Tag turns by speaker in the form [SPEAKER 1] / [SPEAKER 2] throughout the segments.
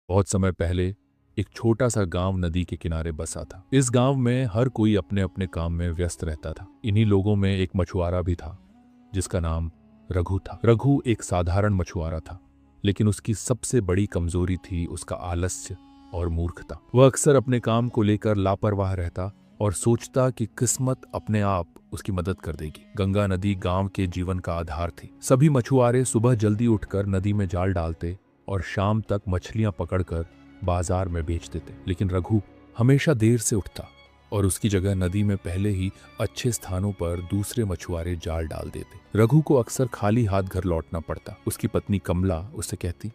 [SPEAKER 1] बहुत समय पहले एक छोटा सा गांव नदी के किनारे बसा था। इस गांव में हर कोई अपने अपने काम में व्यस्त रहता था। इन्हीं लोगों में एक मछुआरा भी था जिसका नाम रघु था। रघु एक साधारण मछुआरा था, लेकिन उसकी सबसे बड़ी कमजोरी थी उसका आलस्य और मूर्खता। वह अक्सर अपने काम को लेकर लापरवाह रहता और सोचता कि किस्मत अपने आप उसकी मदद कर देगी। गंगा नदी गांव के जीवन का आधार थी। सभी मछुआरे सुबह जल्दी उठकर नदी में जाल डालते और शाम तक मछलियां पकड़कर बाजार में बेच देते। लेकिन रघु हमेशा देर से उठता और उसकी जगह नदी में पहले ही अच्छे स्थानों पर दूसरे मछुआरे जाल डाल देते। रघु को अक्सर खाली हाथ घर लौटना पड़ता। उसकी पत्नी कमला उससे कहती,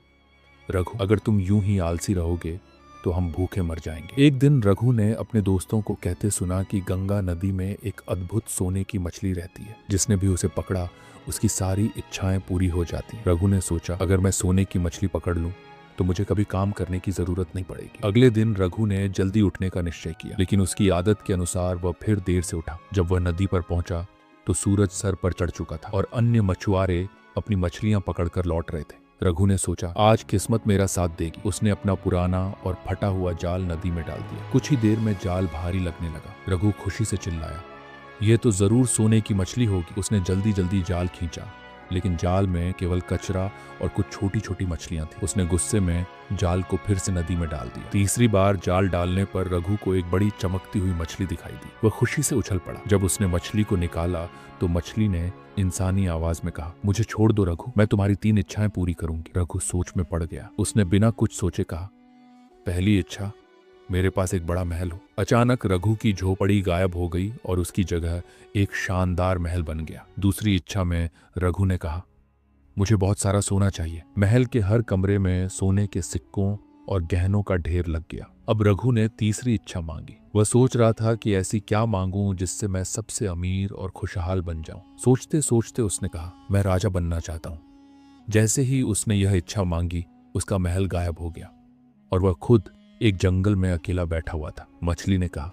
[SPEAKER 1] रघु, अगर तुम यूं ही आलसी रहोगे तो हम भूखे मर जाएंगे। एक दिन रघु ने अपने दोस्तों को कहते सुना कि गंगा नदी में एक अद्भुत सोने की मछली रहती है। जिसने भी उसे पकड़ा उसकी सारी इच्छाएं पूरी हो जाती। रघु ने सोचा, अगर मैं सोने की मछली पकड़ लूं तो मुझे कभी काम करने की जरूरत नहीं पड़ेगी। अगले दिन रघु ने जल्दी उठने का निश्चय किया, लेकिन उसकी आदत के अनुसार वह फिर देर से उठा। जब वह नदी पर पहुंचा तो सूरज सर पर चढ़ चुका था और अन्य मछुआरे अपनी मछलियां पकड़कर लौट रहे थे। रघु ने सोचा, आज किस्मत मेरा साथ देगी। उसने अपना पुराना और फटा हुआ जाल नदी में डाल दिया। कुछ ही देर में जाल भारी लगने लगा। रघु खुशी से चिल्लाया, यह तो जरूर सोने की मछली होगी। उसने जल्दी जल्दी जाल खींचा, लेकिन जाल में केवल कचरा और कुछ छोटी छोटी मछलियां थी। उसने गुस्से में जाल को फिर से नदी में डाल दिया। तीसरी बार जाल डालने पर रघु को एक बड़ी चमकती हुई मछली दिखाई दी। वह खुशी से उछल पड़ा। जब उसने मछली को निकाला तो मछली ने इंसानी आवाज में कहा, मुझे छोड़ दो रघु, मैं तुम्हारी 3 इच्छाएं पूरी करूंगी। रघु सोच में पड़ गया। उसने बिना कुछ सोचे कहा, पहली इच्छा, मेरे पास एक बड़ा महल हो। अचानक रघु की झोपड़ी गायब हो गई और उसकी जगह एक शानदार महल बन गया। दूसरी इच्छा में रघु ने कहा, मुझे बहुत सारा सोना चाहिए। महल के हर कमरे में सोने के सिक्कों और गहनों का ढेर लग गया। अब रघु ने तीसरी इच्छा मांगी। वह सोच रहा था कि ऐसी क्या मांगूं जिससे मैं सबसे अमीर और खुशहाल बन जाऊं। सोचते सोचते उसने कहा, मैं राजा बनना चाहता हूं। जैसे ही उसने यह इच्छा मांगी, उसका महल गायब हो गया और वह खुद एक जंगल में अकेला बैठा हुआ था। मछली ने कहा,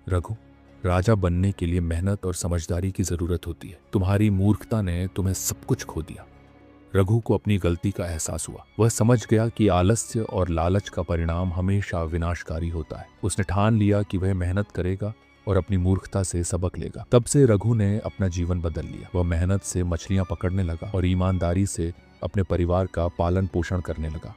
[SPEAKER 1] रघु, राजा बनने के लिए मेहनत और समझदारी की जरूरत होती है। तुम्हारी मूर्खता ने तुम्हें सब कुछ खो दिया। रघु को अपनी गलती का एहसास हुआ। वह समझ गया कि आलस्य और लालच का परिणाम हमेशा विनाशकारी होता है। उसने ठान लिया कि वह मेहनत करेगा और अपनी मूर्खता से सबक लेगा। तब से रघु ने अपना जीवन बदल लिया। वह मेहनत से मछलियां पकड़ने लगा और ईमानदारी से अपने परिवार का पालन पोषण करने लगा।